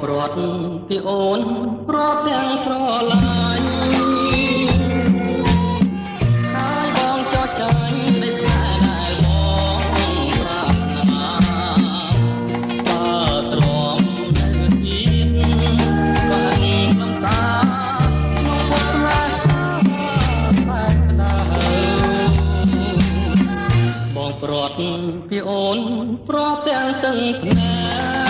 ព្រាត់ពីអូនព្រាត់ទាំងស្រឡាញ់ហើយបងចោះចាញ់នៃស្នេហ៍ដែលបងប្រាថ្នាបើទ្រាំនៅទៀតក៏អញលំសាក្នុងពុកស្នេហ៍តែក្តៅបងព្រាត់ពីអូនព្រាត់ទាំងទឹកភ្នែក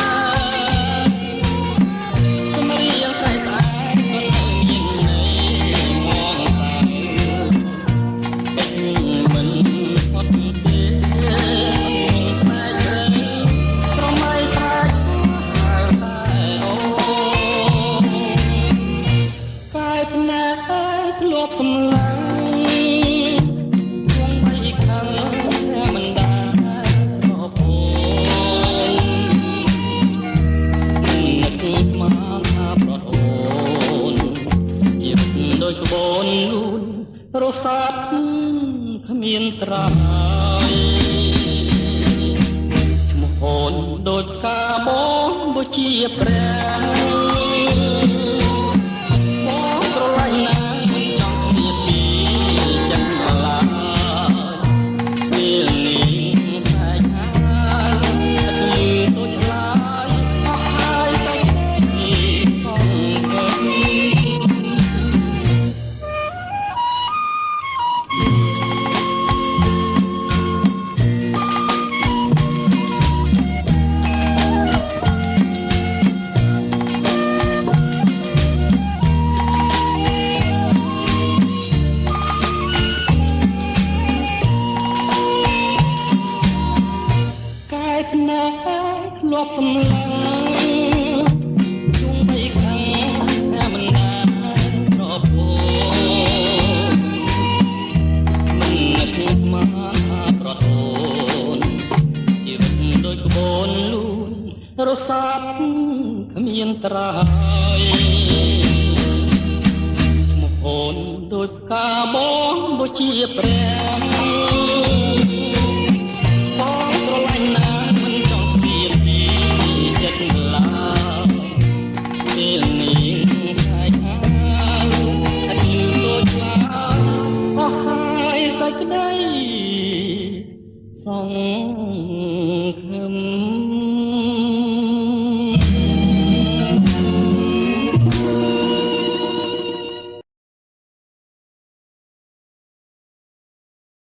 ធ្លាប់សម្លឹងវងបីខាងតែមិនដែលស្របអូននឹកស្មានថាប្រត់អូនជាដូចក្បូនលូនរសាត់គ្មានត្រាយឈ្មោះអូនដូចផ្កាបងបូជាព្រះធ្លាប់សម្លឹងជុំបីខាងតែមិនដែលប្រពោមិននឹកស្មានថាប្រត់អូនជីវិតដូចក្បូនលូនរសាត់គ្មានត្រើយឈ្មោះអូនដូចផ្កាបងបូជាព្រះ